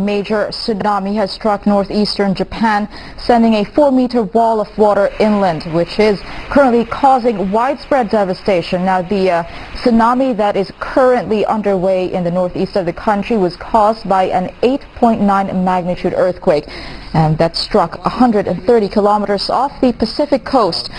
major tsunami has struck northeastern Japan, sending a 4-meter wall of water inland, which is currently causing widespread devastation. Now, the tsunami that is currently underway in the northeast of the country was caused by an 8.9 magnitude earthquake that struck 130 kilometers off the Pacific coast.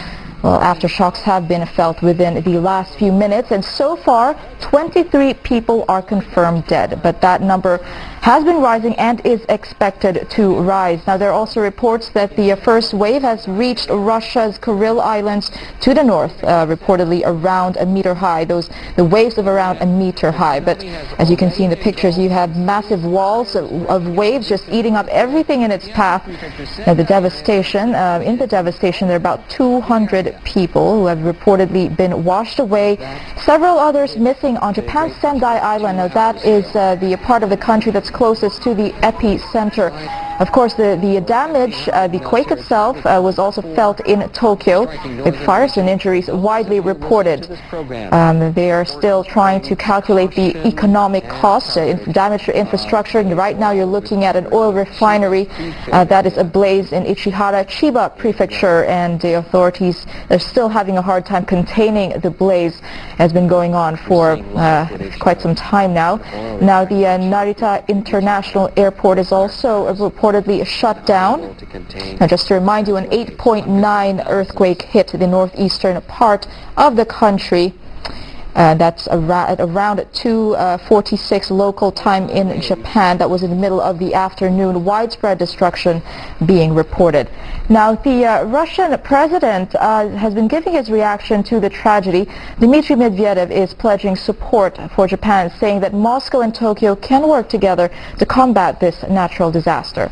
Well, aftershocks have been felt within the last few minutes, and so far 23 people are confirmed dead, but that number has been rising and is expected to rise. Now, there are also reports that the first wave has reached Russia's Kuril Islands to the north, reportedly around a meter high. The waves of around a meter high. But as you can see in the pictures, you have massive walls of waves just eating up everything in its path. Now, in the devastation, there are about 200 people who have reportedly been washed away. Several others missing on Japan's Sendai Island. Now, that is the part of the country that's closest to the epicenter. Of course, the damage, the quake itself was also felt in Tokyo, with fires and injuries widely reported. They are still trying to calculate the economic costs, damage to infrastructure. And right now you're looking at an oil refinery that is ablaze in Ichihara, Chiba Prefecture, and the authorities are still having a hard time containing the blaze. It has been going on for quite some time now. Now, the Narita International Airport is also reportedly shut down. Now, just to remind you, an 8.9 earthquake hit the northeastern part of the country. That's at around 2:46 local time in Japan. That was in the middle of the afternoon. Widespread destruction being reported. Now, the Russian president has been giving his reaction to the tragedy. Dmitry Medvedev is pledging support for Japan, saying that Moscow and Tokyo can work together to combat this natural disaster.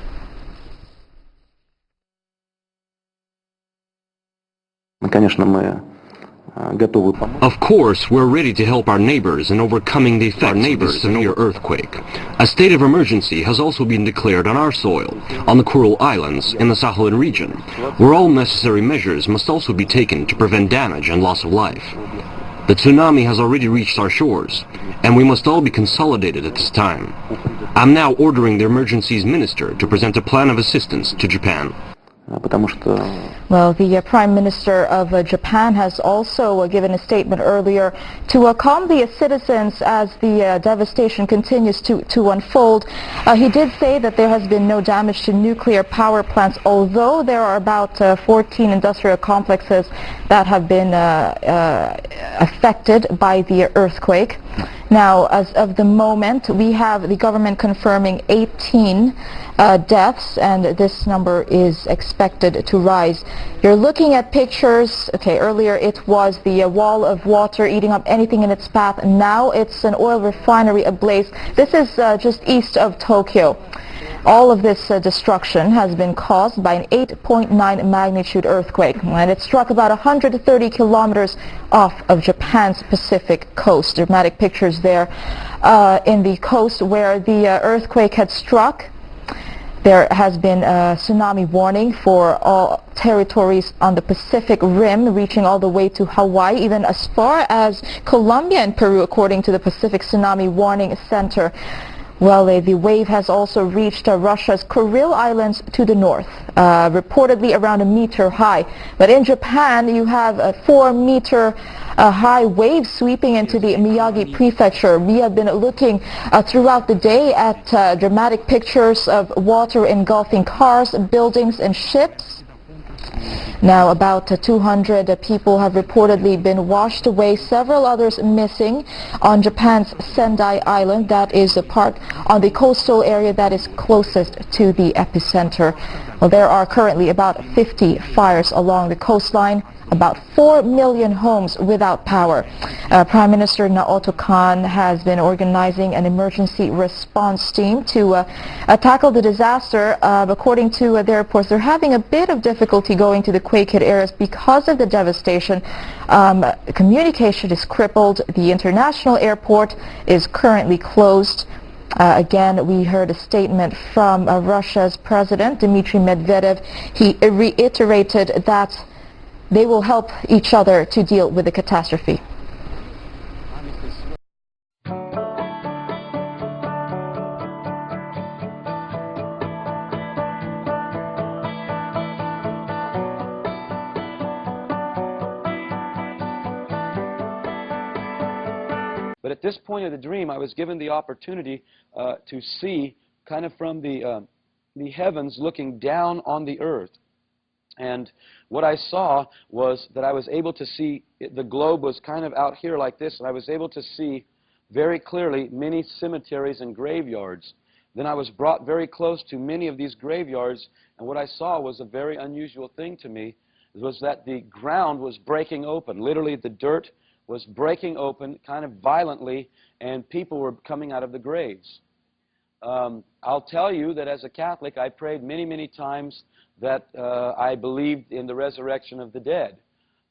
Of course, we're ready to help our neighbors in overcoming the effects of this severe earthquake. A state of emergency has also been declared on our soil, on the Kuril Islands in the Sakhalin region, where all necessary measures must also be taken to prevent damage and loss of life. The tsunami has already reached our shores, and we must all be consolidated at this time. I'm now ordering the emergencies minister to present a plan of assistance to Japan. Well, the Prime Minister of Japan has also given a statement earlier to calm the citizens as the devastation continues to unfold. He did say that there has been no damage to nuclear power plants, although there are about 14 industrial complexes that have been affected by the earthquake. Now, as of the moment, we have the government confirming 18 deaths, and this number is expected to rise. You're looking at pictures. Okay, earlier it was the wall of water eating up anything in its path. Now it's an oil refinery ablaze. This is just east of Tokyo. All of this destruction has been caused by an 8.9 magnitude earthquake, and it struck about 130 kilometers off of Japan's Pacific coast. Dramatic pictures there in the coast where the earthquake had struck. There has been a tsunami warning for all territories on the Pacific Rim, reaching all the way to Hawaii, even as far as Colombia and Peru, according to the Pacific Tsunami Warning Center. Well, the wave has also reached Russia's Kuril Islands to the north, reportedly around a meter high. But in Japan, you have a 4-meter high wave sweeping into the Miyagi Prefecture. We have been looking throughout the day at dramatic pictures of water engulfing cars, buildings, and ships. Now, about 200 people have reportedly been washed away, several others missing on Japan's Sendai Island. That is a part on the coastal area that is closest to the epicenter. Well, there are currently about 50 fires along the coastline, about 4 million homes without power. Prime Minister Naoto Kan has been organizing an emergency response team to tackle the disaster. According to their reports, they're having a bit of difficulty going to the quake-hit areas because of the devastation. Communication is crippled. The international airport is currently closed. Again, we heard a statement from Russia's President Dmitry Medvedev. He reiterated that they will help each other to deal with the catastrophe. But at this point of the dream, I was given the opportunity to see kind of from the heavens looking down on the earth. And what I saw was that I was able to see, the globe was kind of out here like this, and I was able to see very clearly many cemeteries and graveyards. Then I was brought very close to many of these graveyards, and what I saw was a very unusual thing to me, was that the ground was breaking open. Literally, the dirt was breaking open kind of violently, and people were coming out of the graves. I'll tell you that as a Catholic, I prayed many, many times that I believed in the resurrection of the dead.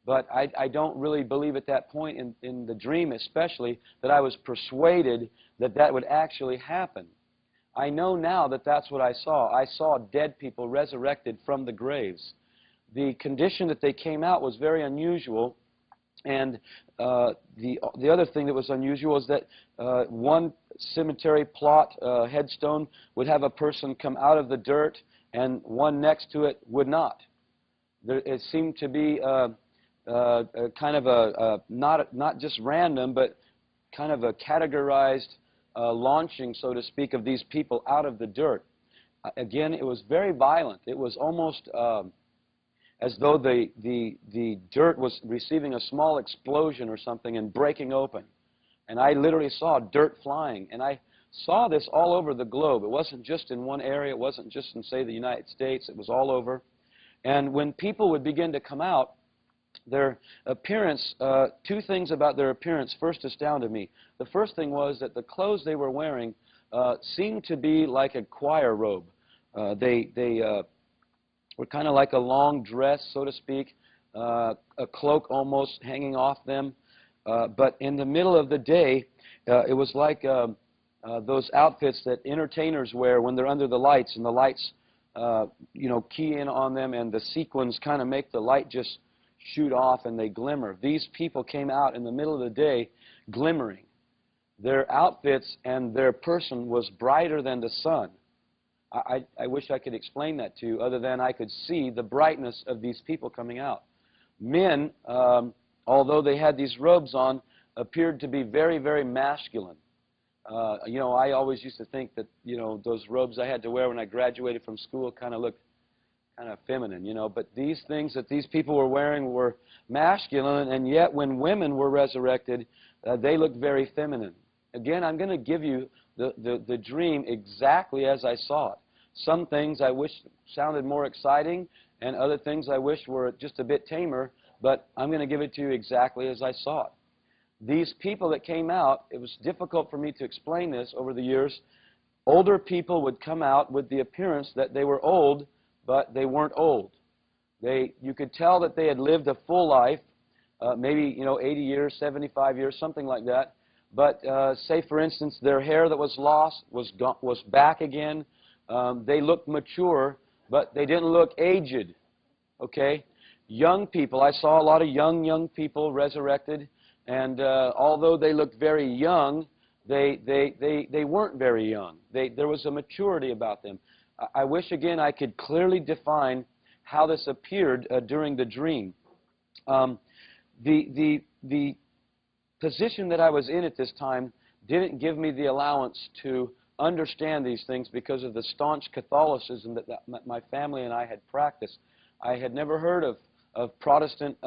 But I don't really believe at that point, in the dream especially, that I was persuaded that that would actually happen. I know now that that's what I saw. I saw dead people resurrected from the graves. The condition that they came out was very unusual. And the other thing that was unusual is that one cemetery plot headstone would have a person come out of the dirt, and one next to it would not. It seemed to be kind of not just random, but kind of a categorized launching, so to speak, of these people out of the dirt. Again, it was very violent. It was almost as though the dirt was receiving a small explosion or something and breaking open. And I literally saw dirt flying. And I saw this all over the globe. It wasn't just in one area. It wasn't just in, say, the United States. It was all over. And when people would begin to come out, their appearance, two things about their appearance first astounded me. The first thing was that the clothes they were wearing seemed to be like a choir robe. They were kind of like a long dress, so to speak, a cloak almost hanging off them. But in the middle of the day, it was like those outfits that entertainers wear when they're under the lights, and the lights, you know, key in on them, and the sequins kind of make the light just shoot off, and they glimmer. These people came out in the middle of the day glimmering. Their outfits and their person was brighter than the sun. I wish I could explain that to you, other than I could see the brightness of these people coming out. Men, although they had these robes on, appeared to be very, very masculine. You know, I always used to think that, you know, those robes I had to wear when I graduated from school kind of looked kind of feminine, you know. But these things that these people were wearing were masculine, and yet when women were resurrected, they looked very feminine. Again, I'm going to give you the dream exactly as I saw it. Some things I wish sounded more exciting, and other things I wish were just a bit tamer, but I'm going to give it to you exactly as I saw it. These people that came out, it was difficult for me to explain this over the years. Older people would come out with the appearance that they were old, but they weren't old. You could tell that they had lived a full life, maybe, you know, 80 years, 75 years, something like that. But say, for instance, their hair that was lost was back again. They looked mature, but they didn't look aged. Okay? Young people, I saw a lot of young people resurrected, and although they looked very young, they weren't very young. There was a maturity about them. I wish, again, I could clearly define how this appeared during the dream. The position that I was in at this time didn't give me the allowance to understand these things because of the staunch Catholicism that my family and I had practiced. I had never heard of Protestant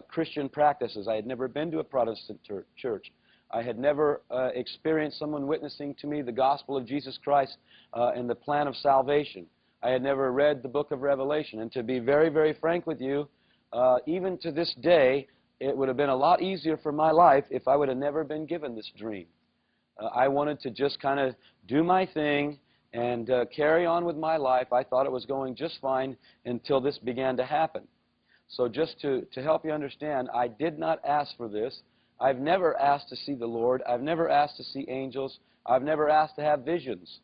Christian practices. I had never been to a Protestant church. I had never experienced someone witnessing to me the gospel of Jesus Christ and the plan of salvation. I had never read the book of Revelation. And to be very, very frank with you, even to this day, it would have been a lot easier for my life if I would have never been given this dream. I wanted to just kind of do my thing and carry on with my life. I thought it was going just fine until this began to happen. So just to help you understand, I did not ask for this. I've never asked to see the Lord. I've never asked to see angels. I've never asked to have visions.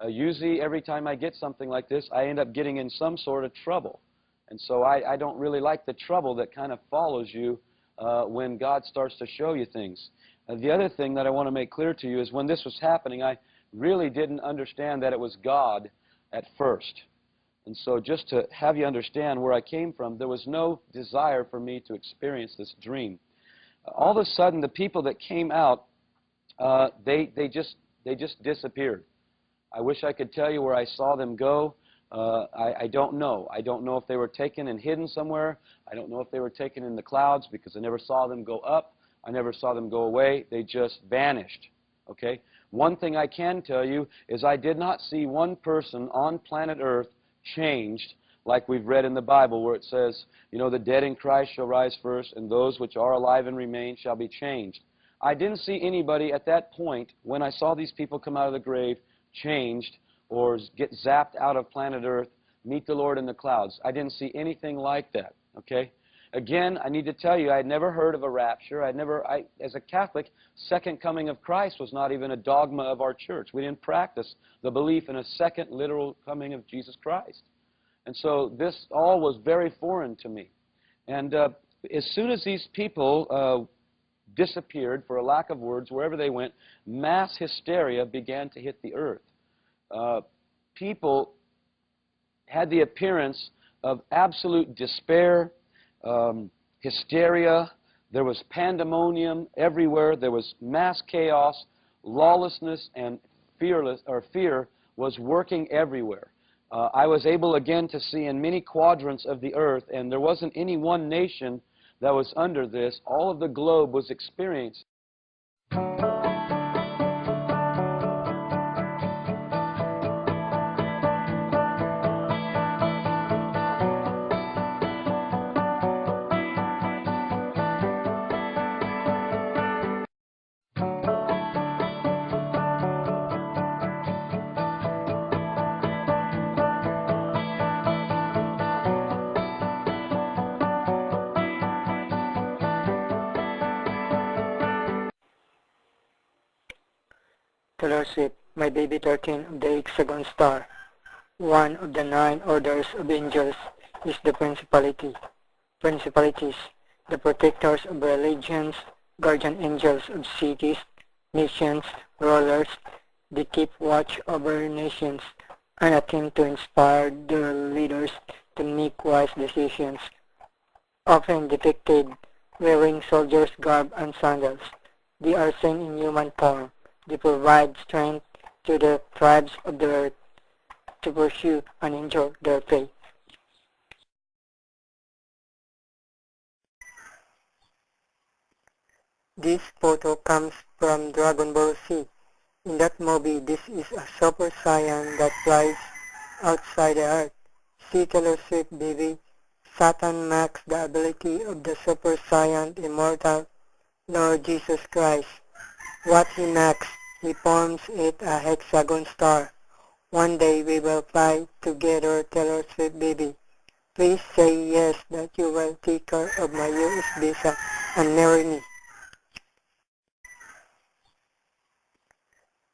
Usually every time I get something like this, I end up getting in some sort of trouble. And so I don't really like the trouble that kind of follows you when God starts to show you things. The other thing that I want to make clear to you is when this was happening, I really didn't understand that it was God at first. And so just to have you understand where I came from, there was no desire for me to experience this dream. All of a sudden, the people that came out, they just disappeared. I wish I could tell you where I saw them go. I don't know. I don't know if they were taken and hidden somewhere. I don't know if they were taken in the clouds because I never saw them go up. I never saw them go away. They just vanished. Okay? One thing I can tell you is I did not see one person on planet Earth changed like we've read in the Bible where it says, you know, the dead in Christ shall rise first, and those which are alive and remain shall be changed. I didn't see anybody at that point, when I saw these people come out of the grave, changed or get zapped out of planet Earth, meet the Lord in the clouds. I didn't see anything like that, okay? Again, I need to tell you, I had never heard of a rapture. As a Catholic, second coming of Christ was not even a dogma of our church. We didn't practice the belief in a second literal coming of Jesus Christ. And so this all was very foreign to me. And as soon as these people disappeared, for a lack of words, wherever they went, mass hysteria began to hit the earth. People had the appearance of absolute despair, hysteria. There was pandemonium everywhere. There was mass chaos. Lawlessness and fear was working everywhere. I was able again to see in many quadrants of the earth, and there wasn't any one nation that was under this. All of the globe was experiencing. Fellowship, my baby 13 of the hexagon star. One of the 9 orders of angels is the principality. Principalities, the protectors of religions, guardian angels of cities, nations, rulers. They keep watch over nations and attempt to inspire their leaders to make wise decisions. Often depicted wearing soldiers' garb and sandals, they are seen in human form. They provide strength to the tribes of the earth to pursue and enjoy their faith. This photo comes from Dragon Ball Z. In that movie, this is a super saiyan that flies outside the earth. See Taylor Swift, baby. Satan lacks the ability of the super saiyan immortal Lord Jesus Christ. What he lacks, he forms it a hexagon star. One day we will fly together, Taylor Swift, baby. Please say yes that you will take care of my US visa and marry me.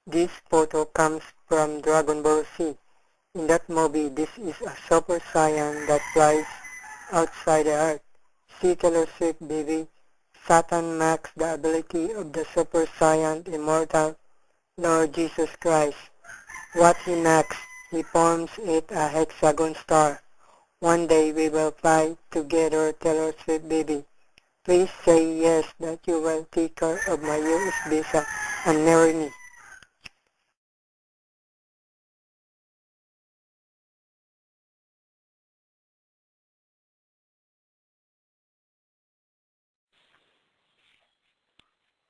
This photo comes from Dragon Ball Z. In that movie, this is a super saiyan that flies outside the earth. See Taylor Swift, baby. Satan lacks the ability of the super saiyan immortal Lord Jesus Christ. What he lacks, he forms it a hexagon star. One day we will fly together, Taylor Swift, baby. Please say yes that you will take care of my US visa and marry me.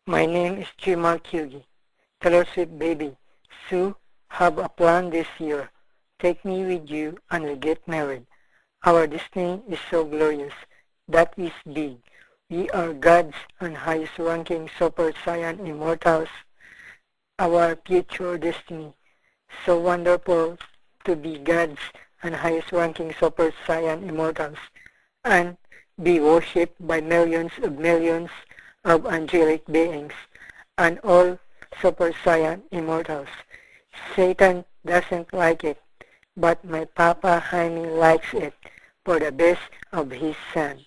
My name is Chimal Kyugi. Taylor Swift, baby. Sue, have a plan this year. Take me with you and we'll get married. Our destiny is so glorious. That is big. We are God's and highest ranking super saiyan immortals. Our future destiny. So wonderful to be God's and highest ranking super saiyan immortals and be worshipped by millions of angelic beings and all super saiyan immortals. Satan doesn't like it, but my Papa Jaime likes it for the best of his son.